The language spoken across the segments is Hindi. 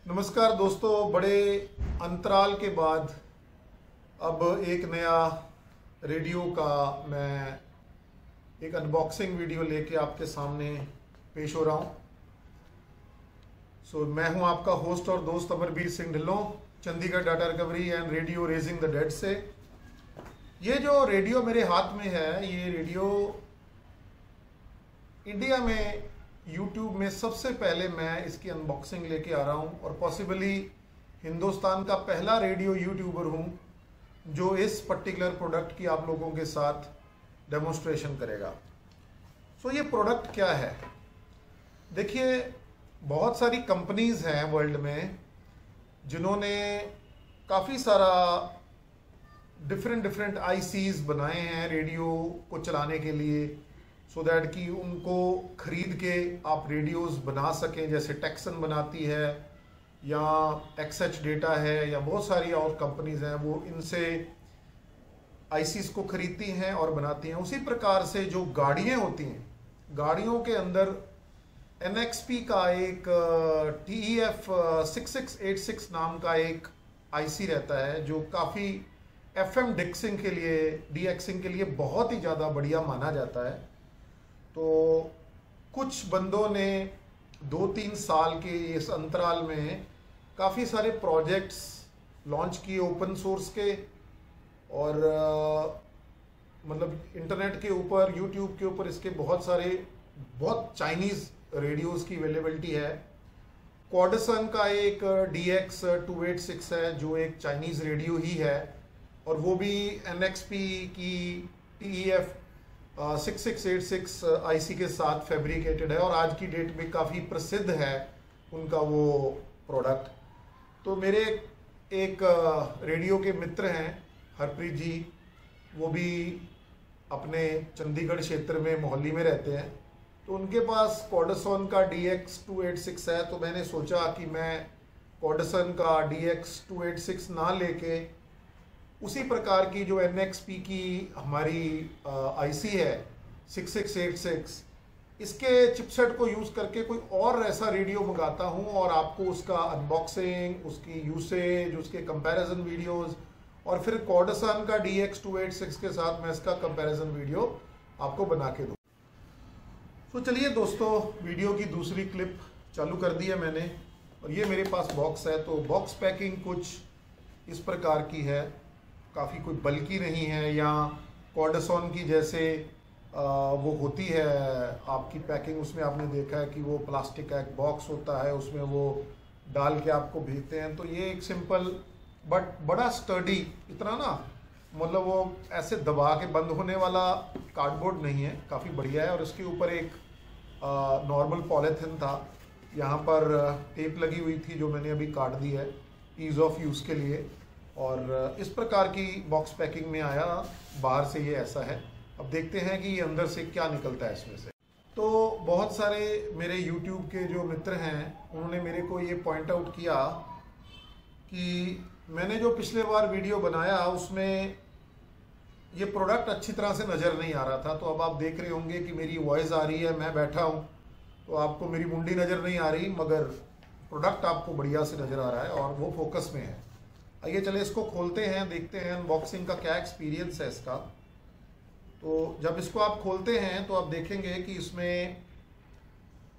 नमस्कार दोस्तों, बड़े अंतराल के बाद अब एक नया रेडियो का मैं एक अनबॉक्सिंग वीडियो लेके आपके सामने पेश हो रहा हूँ। मैं हूँ आपका होस्ट और दोस्त Amarvir Singh Dhillon, Chandigarh data recovery and radio raising the dead से। ये जो रेडियो मेरे हाथ में है, ये रेडियो इंडिया में YouTube में सबसे पहले मैं इसकी अनबॉक्सिंग लेके आ रहा हूँ और पॉसिबली हिंदुस्तान का पहला रेडियो यूट्यूबर हूँ जो इस पर्टिकुलर प्रोडक्ट की आप लोगों के साथ डेमोन्स्ट्रेशन करेगा। ये प्रोडक्ट क्या है? देखिए, बहुत सारी कंपनीज हैं वर्ल्ड में जिन्होंने काफ़ी सारा डिफरेंट आईसीज बनाए हैं रेडियो को चलाने के लिए, सो दैट कि उनको खरीद के आप रेडियोस बना सकें। जैसे टेक्सन बनाती है या एक्सएच डेटा है या बहुत सारी और कंपनीज हैं, वो इनसे आईसीस को खरीदती हैं और बनाती हैं। उसी प्रकार से जो गाड़ियाँ होती हैं, गाड़ियों के अंदर एनएक्सपी का एक TEF 6686 नाम का एक आईसी रहता है जो काफ़ी FM डिक्सिंग के लिए, डीएक्सिंग के लिए बहुत ही ज़्यादा बढ़िया माना जाता है। तो कुछ बंदों ने 2-3 साल के इस अंतराल में काफ़ी सारे प्रोजेक्ट्स लॉन्च किए ओपन सोर्स के, और मतलब इंटरनेट के ऊपर, यूट्यूब के ऊपर इसके बहुत चाइनीज़ रेडियोस की अवेलेबिलिटी है। कॉर्डसन का एक DX 286 है जो एक चाइनीज़ रेडियो ही है, और वो भी NXP की TEF 6686 आईसी के साथ फैब्रिकेटेड है और आज की डेट में काफ़ी प्रसिद्ध है उनका वो प्रोडक्ट। तो मेरे एक रेडियो के मित्र हैं हरप्रीत जी, वो भी अपने चंडीगढ़ क्षेत्र में मोहाली में रहते हैं। तो उनके पास कॉर्डसन का DX 286 है, तो मैंने सोचा कि मैं कॉर्डसन का DX 286 ना लेके उसी प्रकार की जो NXP की हमारी आईसी है 6686, इसके चिपसेट को यूज़ करके कोई और ऐसा रेडियो मंगाता हूँ और आपको उसका अनबॉक्सिंग, उसकी यूसेज, उसके कंपैरिजन वीडियोस और फिर कॉर्डसन का DX 286 के साथ मैं इसका कंपैरिजन वीडियो आपको बना के दूँ। तो चलिए दोस्तों, वीडियो की दूसरी क्लिप चालू कर दी है मैंने, और ये मेरे पास बॉक्स है। तो बॉक्स पैकिंग कुछ इस प्रकार की है, काफ़ी कोई बल्कि नहीं है, या कॉर्डसन की जैसे वो होती है आपकी पैकिंग, उसमें आपने देखा है कि वो प्लास्टिक का एक बॉक्स होता है, उसमें वो डाल के आपको भेजते हैं। तो ये एक सिंपल बट बड़ा स्टडी, इतना ना मतलब वो ऐसे दबा के बंद होने वाला कार्डबोर्ड नहीं है, काफ़ी बढ़िया है। और इसके ऊपर एक नॉर्मल पॉलीथिन था, यहाँ पर टेप लगी हुई थी जो मैंने अभी काट दी है ईज़ ऑफ यूज़ के लिए, और इस प्रकार की बॉक्स पैकिंग में आया। बाहर से ये ऐसा है। अब देखते हैं कि ये अंदर से क्या निकलता है इसमें से। तो बहुत सारे मेरे YouTube के जो मित्र हैं उन्होंने मेरे को ये पॉइंट आउट किया कि मैंने जो पिछले बार वीडियो बनाया उसमें ये प्रोडक्ट अच्छी तरह से नज़र नहीं आ रहा था। तो अब आप देख रहे होंगे कि मेरी वॉइस आ रही है, मैं बैठा हूँ, तो आपको मेरी मुंडी नज़र नहीं आ रही, मगर प्रोडक्ट आपको बढ़िया से नज़र आ रहा है और वो फोकस में है। आइए चले इसको खोलते हैं, देखते हैं अनबॉक्सिंग का क्या एक्सपीरियंस है इसका। तो जब इसको आप खोलते हैं तो आप देखेंगे कि इसमें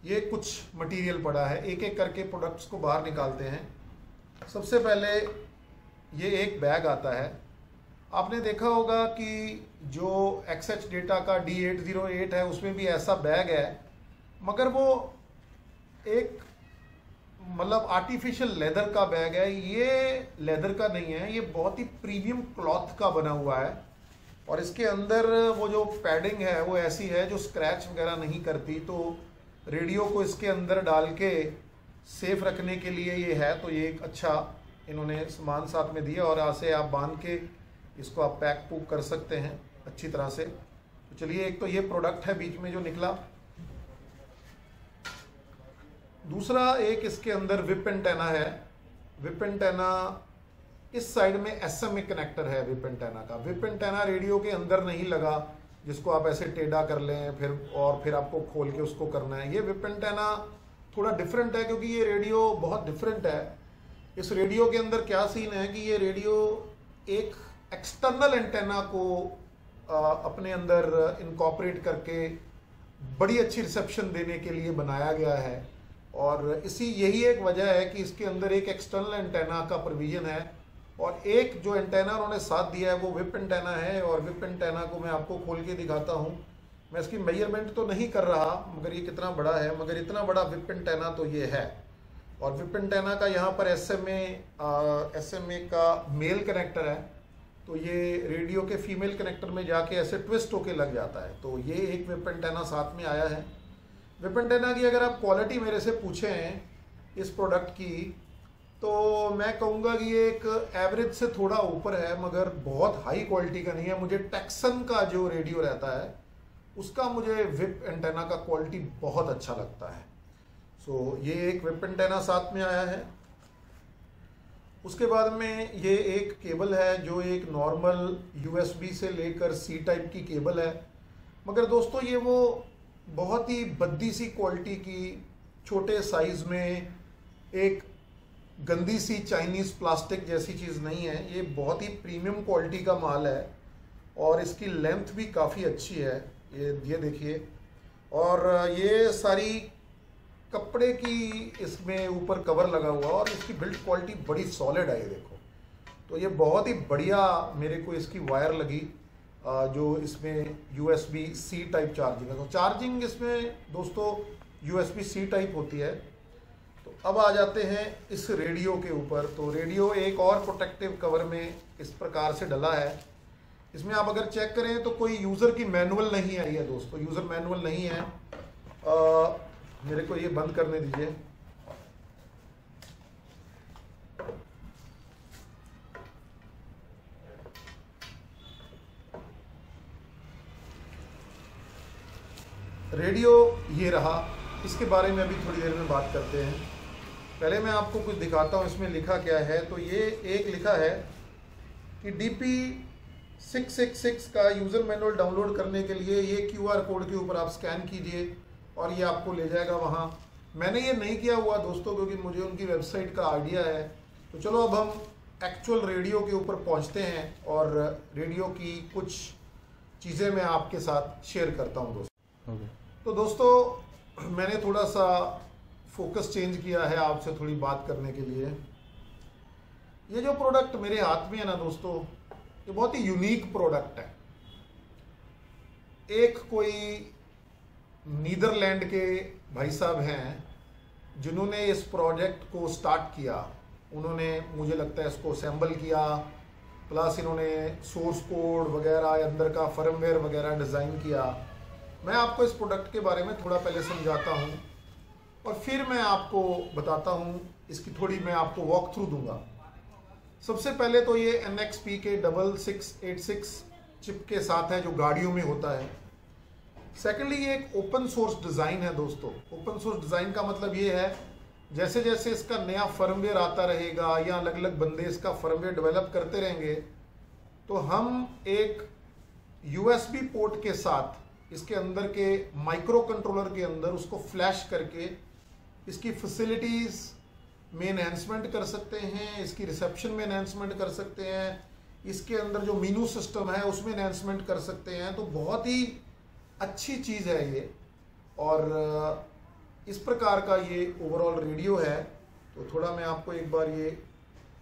ये कुछ मटेरियल पड़ा है। एक एक करके प्रोडक्ट्स को बाहर निकालते हैं। सबसे पहले ये एक बैग आता है। आपने देखा होगा कि जो एक्सएच डेटा का D808 है उसमें भी ऐसा बैग है, मगर वो एक मतलब आर्टिफिशियल लेदर का बैग है। ये लेदर का नहीं है, ये बहुत ही प्रीमियम क्लॉथ का बना हुआ है और इसके अंदर वो जो पैडिंग है वो ऐसी है जो स्क्रैच वगैरह नहीं करती। तो रेडियो को इसके अंदर डाल के सेफ रखने के लिए ये है, तो ये एक अच्छा इन्होंने सामान साथ में दिया और ऐसे आप बांध के इसको आप पैक पूक कर सकते हैं अच्छी तरह से। तो चलिए, एक तो ये प्रोडक्ट है बीच में जो निकला। दूसरा एक इसके अंदर विप एंटेना है। विप एंटेना इस साइड में SMA कनेक्टर है विप एंटेना का। विप एंटेना रेडियो के अंदर नहीं लगा जिसको आप ऐसे टेढ़ा कर लें फिर आपको खोल के उसको करना है। ये विप एंटेना थोड़ा डिफरेंट है क्योंकि ये रेडियो बहुत डिफरेंट है। इस रेडियो के अंदर क्या सीन है कि ये रेडियो एक एक्सटर्नल एंटेना को अपने अंदर इनकॉर्पोरेट करके बड़ी अच्छी रिसेप्शन देने के लिए बनाया गया है और यही एक वजह है कि इसके अंदर एक एक्सटर्नल एंटेना का प्रोविजन है और एक जो एंटेना उन्होंने साथ दिया है वो विप एंटेना है। और विप एंटेना को मैं आपको खोल के दिखाता हूँ। मैं इसकी मेजरमेंट तो नहीं कर रहा मगर ये कितना बड़ा है, मगर इतना बड़ा विप एंटेना तो ये है। और विप एंटेना का यहाँ पर SMA का मेल कनेक्टर है, तो ये रेडियो के फीमेल कनेक्टर में जाके ऐसे ट्विस्ट होके लग जाता है। तो ये एक विप एंटेना साथ में आया है। विप एंटेना की अगर आप क्वालिटी मेरे से पूछें इस प्रोडक्ट की, तो मैं कहूँगा कि ये एक एवरेज से थोड़ा ऊपर है मगर बहुत हाई क्वालिटी का नहीं है। मुझे टेक्सन का जो रेडियो रहता है उसका मुझे विप एंटेना का क्वालिटी बहुत अच्छा लगता है। सो ये एक विप एंटेना साथ में आया है। उसके बाद में ये एक केबल है जो एक नॉर्मल USB से लेकर C टाइप की केबल है, मगर दोस्तों ये वो बहुत ही बद्दी सी क्वालिटी की छोटे साइज में एक गंदी सी चाइनीज़ प्लास्टिक जैसी चीज़ नहीं है। ये बहुत ही प्रीमियम क्वालिटी का माल है और इसकी लेंथ भी काफ़ी अच्छी है। ये देखिए, और ये सारी कपड़े की इसमें ऊपर कवर लगा हुआ और इसकी बिल्ड क्वालिटी बड़ी सॉलिड है। ये देखो, तो ये बहुत ही बढ़िया मेरे को इसकी वायर लगी जो इसमें USB-C टाइप चार्जिंग है। तो चार्जिंग इसमें दोस्तों USB-C टाइप होती है। तो अब आ जाते हैं इस रेडियो के ऊपर। तो रेडियो एक और प्रोटेक्टिव कवर में इस प्रकार से डला है। इसमें आप अगर चेक करें तो कोई यूज़र की मैनुअल नहीं आई है दोस्तों, यूज़र मैनुअल नहीं है। मेरे को ये बंद करने दीजिए। रेडियो ये रहा, इसके बारे में अभी थोड़ी देर में बात करते हैं। पहले मैं आपको कुछ दिखाता हूँ इसमें लिखा क्या है। तो ये एक लिखा है कि DP666 का यूज़र मैनुअल डाउनलोड करने के लिए ये QR कोड के ऊपर आप स्कैन कीजिए और ये आपको ले जाएगा वहाँ। मैंने ये नहीं किया हुआ दोस्तों क्योंकि मुझे उनकी वेबसाइट का आइडिया है। तो चलो अब हम एक्चुअल रेडियो के ऊपर पहुँचते हैं और रेडियो की कुछ चीज़ें मैं आपके साथ शेयर करता हूँ दोस्तों। तो दोस्तों मैंने थोड़ा सा फोकस चेंज किया है आपसे थोड़ी बात करने के लिए। ये जो प्रोडक्ट मेरे हाथ में है ना दोस्तों, ये बहुत ही यूनिक प्रोडक्ट है। एक कोई नीदरलैंड के भाई साहब हैं जिन्होंने इस प्रोजेक्ट को स्टार्ट किया। उन्होंने मुझे लगता है इसको असेंबल किया, प्लस इन्होंने सोर्स कोड वगैरह अंदर का फर्मवेयर वगैरह डिज़ाइन किया। मैं आपको इस प्रोडक्ट के बारे में थोड़ा पहले समझाता हूँ और फिर मैं आपको बताता हूँ, इसकी थोड़ी मैं आपको वॉक थ्रू दूंगा। सबसे पहले तो ये NXP के 6686 चिप के साथ है जो गाड़ियों में होता है। सेकेंडली ये एक ओपन सोर्स डिज़ाइन है दोस्तों। ओपन सोर्स डिज़ाइन का मतलब ये है जैसे जैसे इसका नया फर्मवेयर आता रहेगा या अलग अलग बंदे इसका फर्मवेयर डेवलप करते रहेंगे तो हम एक USB पोर्ट के साथ इसके अंदर के माइक्रो कंट्रोलर के अंदर उसको फ्लैश करके इसकी फैसिलिटीज़ में एनहेंसमेंट कर सकते हैं, इसकी रिसेप्शन में एनहेंसमेंट कर सकते हैं, इसके अंदर जो मीनू सिस्टम है उसमें एनहेंसमेंट कर सकते हैं। तो बहुत ही अच्छी चीज़ है ये और इस प्रकार का ये ओवरऑल रेडियो है। तो थोड़ा मैं आपको एक बार ये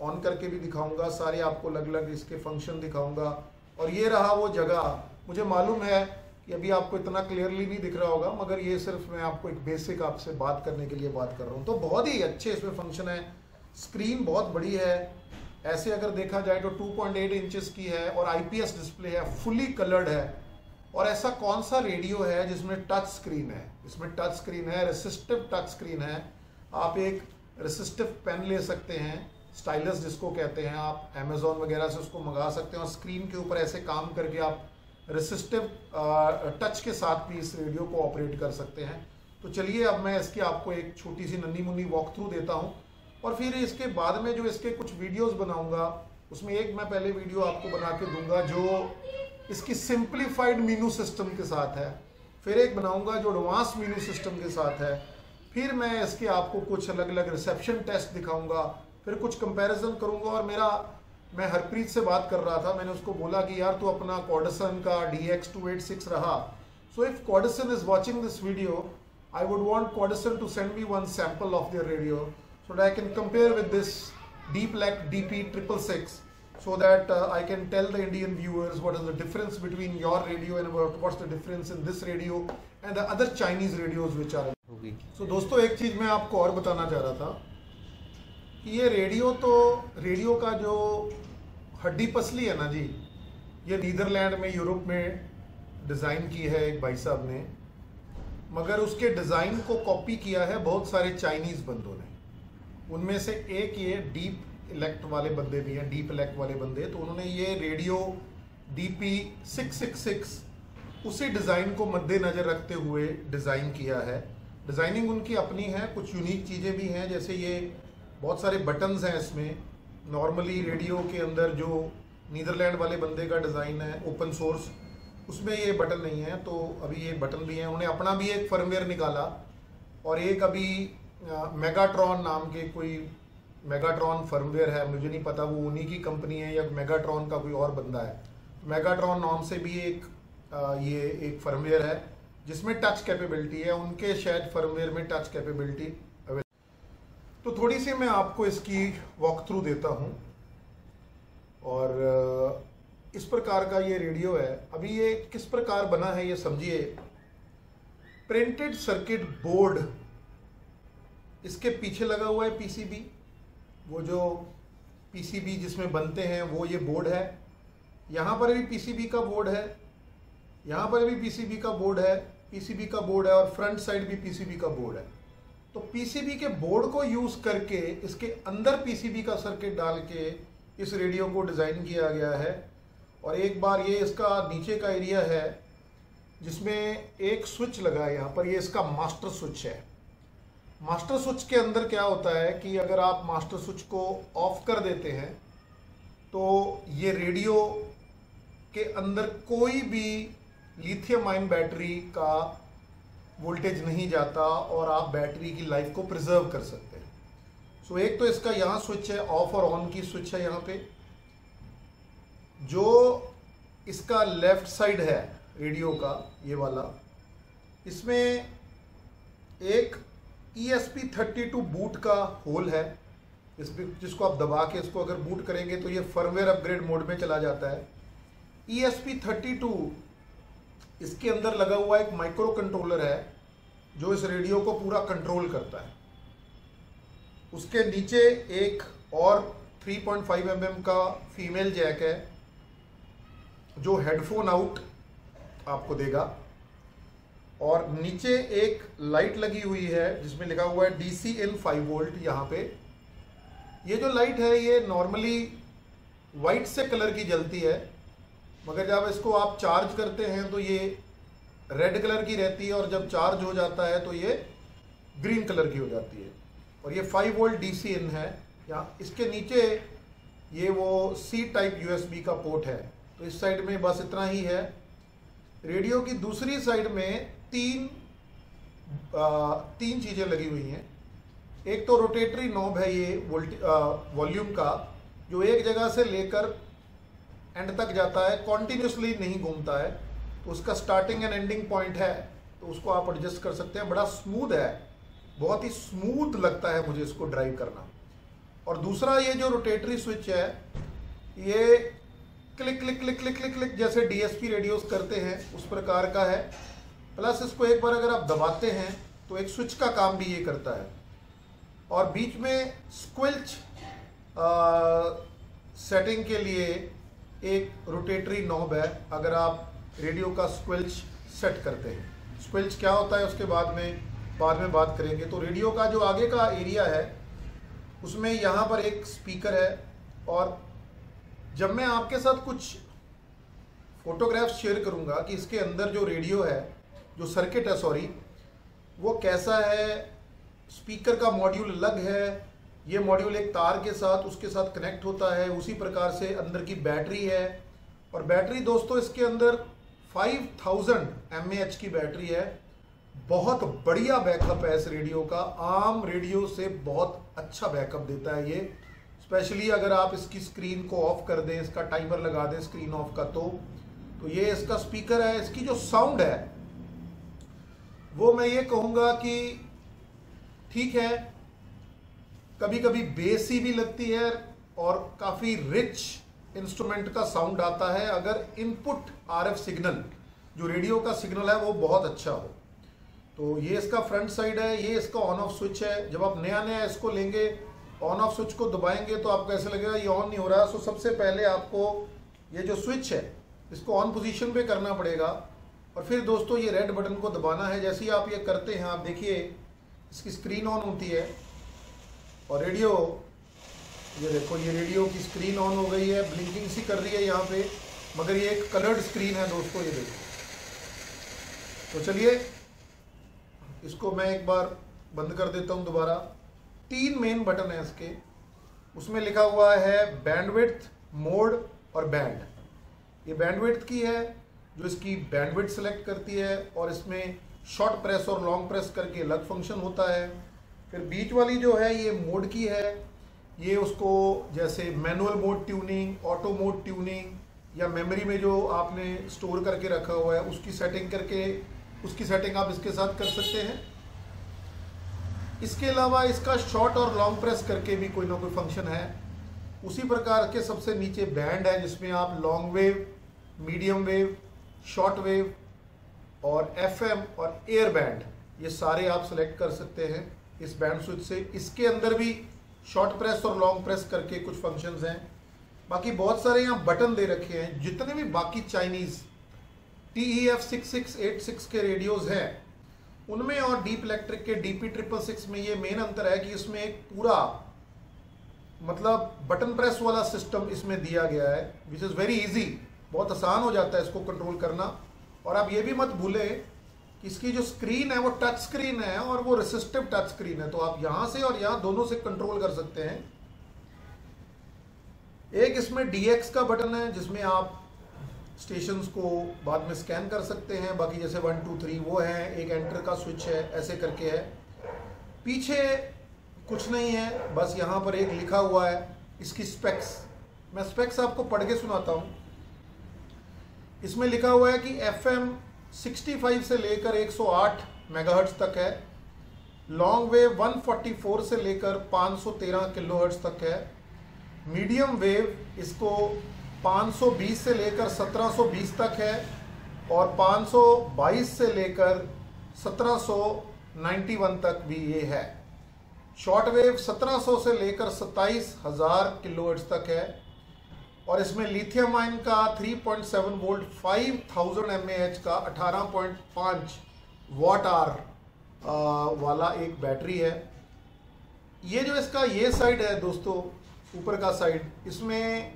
ऑन करके भी दिखाऊंगा, सारे आपको अलग अलग इसके फंक्शन दिखाऊंगा। और ये रहा वो जगह, मुझे मालूम है कि अभी आपको इतना क्लियरली नहीं दिख रहा होगा, मगर ये सिर्फ मैं आपको एक बेसिक आपसे बात करने के लिए बात कर रहा हूँ। तो बहुत ही अच्छे इसमें फंक्शन है, स्क्रीन बहुत बड़ी है, ऐसे अगर देखा जाए तो 2.8 इंचेस की है और आईपीएस डिस्प्ले है, फुली कलर्ड है। और ऐसा कौन सा रेडियो है जिसमें टच स्क्रीन है? इसमें टच स्क्रीन है, रेसिस्टिव टच स्क्रीन है। आप एक रेसिस्टिव पेन ले सकते हैं, स्टाइलस जिसको कहते हैं, आप अमेजोन वगैरह से उसको मंगा सकते हैं और स्क्रीन के ऊपर ऐसे काम करके आप रेसिस्टिव टच के साथ भी इस रेडियो को ऑपरेट कर सकते हैं। तो चलिए अब मैं इसकी आपको एक छोटी सी नन्ही मुन्नी वॉक थ्रू देता हूँ और फिर इसके बाद में जो इसके कुछ वीडियोस बनाऊंगा उसमें एक मैं पहले वीडियो आपको बना के दूंगा जो इसकी सिंप्लीफाइड मीनू सिस्टम के साथ है, फिर एक बनाऊंगा जो एडवांस मीनू सिस्टम के साथ है, फिर मैं इसके आपको कुछ अलग अलग रिसेप्शन टेस्ट दिखाऊंगा, फिर कुछ कंपैरिजन करूंगा। और मैं हरप्रीत से बात कर रहा था, मैंने उसको बोला कि यार तू अपना कॉर्डसन का DX286 रहा, so if Cordson is watching this video I would want Cordson to send me one sample of their radio so that I can compare with this D-Plec DP666 so that I can tell the Indian viewers what is the difference between your radio and what's the difference in this radio and the other Chinese radios which are so दोस्तों एक चीज मैं आपको और बताना चाह रहा था कि ये रेडियो का जो हड्डी पसली है ना जी, ये नीदरलैंड में यूरोप में डिज़ाइन की है एक भाई साहब ने, मगर उसके डिज़ाइन को कॉपी किया है बहुत सारे चाइनीज़ बंदों ने। उनमें से एक ये डीप इलेक्ट वाले बंदे भी हैं, डीप इलेक्ट वाले बंदे, तो उन्होंने ये रेडियो DP666 उसी डिज़ाइन को मद्देनज़र रखते हुए डिज़ाइन किया है। डिज़ाइनिंग उनकी अपनी है, कुछ यूनिक चीज़ें भी हैं, जैसे ये बहुत सारे बटन्स हैं इसमें। नॉर्मली रेडियो के अंदर जो नीदरलैंड वाले बंदे का डिज़ाइन है ओपन सोर्स, उसमें ये बटन नहीं है, तो अभी ये बटन भी हैं। उन्हें अपना भी एक फर्मवेयर निकाला और एक अभी मेगाट्रॉन नाम के कोई मेगाट्रॉन फर्मवेयर है, मुझे नहीं पता वो उन्हीं की कंपनी है या मेगाट्रॉन का कोई और बंदा है। मेगाट्रॉन नाम से भी ये एक फर्मवेयर है जिसमें टच कैपेबिलिटी है, उनके शायद फर्मवेयर में टच कैपेबिलिटी। तो थोड़ी सी मैं आपको इसकी वॉक थ्रू देता हूँ और इस प्रकार का ये रेडियो है। अभी ये किस प्रकार बना है ये समझिए। प्रिंटेड सर्किट बोर्ड इसके पीछे लगा हुआ है, PCB, वो जो PCB जिसमें बनते हैं वो ये बोर्ड है। यहाँ पर भी PCB का बोर्ड है, यहाँ पर भी PCB का बोर्ड है, PCB का बोर्ड है और फ्रंट साइड भी PCB का बोर्ड है। तो PCB के बोर्ड को यूज़ करके इसके अंदर PCB का सर्किट डाल के इस रेडियो को डिज़ाइन किया गया है। और एक बार ये इसका नीचे का एरिया है जिसमें एक स्विच लगा है, यहाँ पर ये इसका मास्टर स्विच है। मास्टर स्विच के अंदर क्या होता है कि अगर आप मास्टर स्विच को ऑफ कर देते हैं तो ये रेडियो के अंदर कोई भी लिथियम आयन बैटरी का वोल्टेज नहीं जाता और आप बैटरी की लाइफ को प्रिजर्व कर सकते हैं। सो एक तो इसका यहाँ स्विच है, ऑफ और ऑन की स्विच है यहाँ पे। जो इसका लेफ्ट साइड है रेडियो का ये वाला, इसमें एक ESP32 बूट का होल है, इसमें जिसको आप दबा के इसको अगर बूट करेंगे तो ये फर्मवेयर अपग्रेड मोड में चला जाता है। ESP32 इसके अंदर लगा हुआ एक माइक्रो कंट्रोलर है जो इस रेडियो को पूरा कंट्रोल करता है। उसके नीचे एक और 3.5 mm का फीमेल जैक है जो हेडफोन आउट आपको देगा, और नीचे एक लाइट लगी हुई है जिसमें लिखा हुआ है DC in 5 वोल्ट। यहाँ पे ये जो लाइट है ये नॉर्मली वाइट से कलर की जलती है, मगर जब इसको आप चार्ज करते हैं तो ये रेड कलर की रहती है और जब चार्ज हो जाता है तो ये ग्रीन कलर की हो जाती है। और ये 5 वोल्ट DC इन है। यहाँ इसके नीचे ये वो C टाइप USB का पोर्ट है। तो इस साइड में बस इतना ही है। रेडियो की दूसरी साइड में तीन चीज़ें लगी हुई हैं। एक तो रोटेटरी नॉब है ये वॉल्यूम का, जो एक जगह से लेकर एंड तक जाता है, कॉन्टिन्यूसली नहीं घूमता है, तो उसका स्टार्टिंग एंड एंडिंग पॉइंट है, तो उसको आप एडजस्ट कर सकते हैं। बड़ा स्मूथ है, बहुत ही स्मूथ लगता है मुझे इसको ड्राइव करना। और दूसरा ये जो रोटेटरी स्विच है ये click click click click click click जैसे डीएसपी रेडियोस करते हैं उस प्रकार का है। प्लस इसको एक बार अगर आप दबाते हैं तो एक स्विच का काम भी ये करता है। और बीच में स्क्विल्च सेटिंग के लिए एक रोटेटरी नॉब है, अगर आप रेडियो का स्क्विल्च सेट करते हैं। स्क्विल्च क्या होता है उसके बाद में बात करेंगे। तो रेडियो का जो आगे का एरिया है उसमें यहाँ पर एक स्पीकर है, और जब मैं आपके साथ कुछ फोटोग्राफ्स शेयर करूँगा कि इसके अंदर जो रेडियो है, जो सर्किट है सॉरी, वो कैसा है, स्पीकर का मॉड्यूल अलग है, ये मॉड्यूल एक तार के साथ उसके साथ कनेक्ट होता है, उसी प्रकार से अंदर की बैटरी है। और बैटरी दोस्तों इसके अंदर 5000 mAh की बैटरी है। बहुत बढ़िया बैकअप है इस रेडियो का, आम रेडियो से बहुत अच्छा बैकअप देता है ये। स्पेशली अगर आप इसकी स्क्रीन को ऑफ कर दें, इसका टाइमर लगा दें स्क्रीन ऑफ का, तो ये इसका स्पीकर है। इसकी जो साउंड है वो मैं ये कहूँगा कि ठीक है, कभी कभी बेसी भी लगती है और काफ़ी रिच इंस्ट्रूमेंट का साउंड आता है अगर इनपुट आरएफ सिग्नल, जो रेडियो का सिग्नल है, वो बहुत अच्छा हो। तो ये इसका फ्रंट साइड है, ये इसका ऑन ऑफ स्विच है। जब आप नया इसको लेंगे, ऑन ऑफ स्विच को दबाएंगे तो आपको ऐसे लगेगा ये ऑन नहीं हो रहा। सो सबसे पहले आपको ये जो स्विच है इसको ऑन पोजीशन पे करना पड़ेगा, और फिर दोस्तों ये रेड बटन को दबाना है। जैसे ही आप ये करते हैं, आप देखिए इसकी स्क्रीन ऑन होती है और रेडियो, ये देखो ये रेडियो की स्क्रीन ऑन हो गई है, ब्लिंकिंग सी कर रही है यहाँ पे, मगर ये एक कलर्ड स्क्रीन है दोस्तों, ये देखो। तो चलिए इसको मैं एक बार बंद कर देता हूँ दोबारा। 3 मेन बटन है इसके, उसमें लिखा हुआ है बैंडविड्थ, मोड और बैंड। ये बैंडविड्थ की है जो इसकी बैंडविड्थ सेलेक्ट करती है, और इसमें शॉर्ट प्रेस और लॉन्ग प्रेस करके अलग फंक्शन होता है। फिर बीच वाली जो है ये मोड की है, ये उसको जैसे manual mode tuning, auto mode tuning, या मेमोरी में जो आपने स्टोर करके रखा हुआ है उसकी सेटिंग करके, उसकी सेटिंग आप इसके साथ कर सकते हैं। इसके अलावा इसका शॉर्ट और लॉन्ग प्रेस करके भी कोई ना कोई फंक्शन है। उसी प्रकार के सबसे नीचे बैंड है जिसमें आप long wave, medium wave, short wave और एफएम और एयर बैंड, ये सारे आप सेलेक्ट कर सकते हैं इस बैंड स्विच से। इसके अंदर भी शॉर्ट प्रेस और लॉन्ग प्रेस करके कुछ फंक्शंस हैं। बाकी बहुत सारे यहाँ बटन दे रखे हैं। जितने भी बाकी चाइनीज TEF 6686 के रेडियोज हैं उनमें और डीप इलेक्ट्रिक के DP666 में ये मेन अंतर है कि इसमें एक पूरा मतलब बटन प्रेस वाला सिस्टम इसमें दिया गया है, विच इज़ वेरी इजी, बहुत आसान हो जाता है इसको कंट्रोल करना। और आप ये भी मत भूलें कि इसकी जो स्क्रीन है वो टच स्क्रीन है और वो रेसिस्टिव टच स्क्रीन है, तो आप यहाँ से और यहाँ दोनों से कंट्रोल कर सकते हैं। एक इसमें DX का बटन है जिसमें आप स्टेशंस को बाद में स्कैन कर सकते हैं। बाकी जैसे 1 2 3 वो है, एक एंटर का स्विच है, ऐसे करके है। पीछे कुछ नहीं है, बस यहाँ पर एक लिखा हुआ है इसकी स्पेक्स। मैं स्पेक्स आपको पढ़ के सुनाता हूँ। इसमें लिखा हुआ है कि FM 65 से लेकर 108 मेगाहर्ट्ज तक है, लॉन्ग वेव 144 से लेकर 513 किलोहर्ट्ज तक है, मीडियम वेव इसको 520 से लेकर 1720 तक है, और 522 से लेकर 1791 तक भी ये है। शॉर्ट वेव 1700 से लेकर 27,000 किलोहर्ट्ज तक है, और इसमें लिथियम आयन का 3.7 वोल्ट 5000 mAh का 18.5 वाट आवर वाला एक बैटरी है। ये जो इसका ये साइड है दोस्तों, ऊपर का साइड, इसमें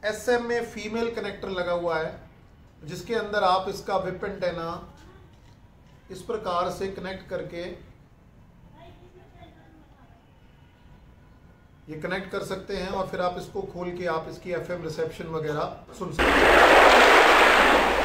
SMA फीमेल कनेक्टर लगा हुआ है जिसके अंदर आप इसका विप एंटेना इस प्रकार से कनेक्ट करके ये कनेक्ट कर सकते हैं, और फिर आप इसको खोल के आप इसकी FM रिसेप्शन वगैरह सुन सकते हैं।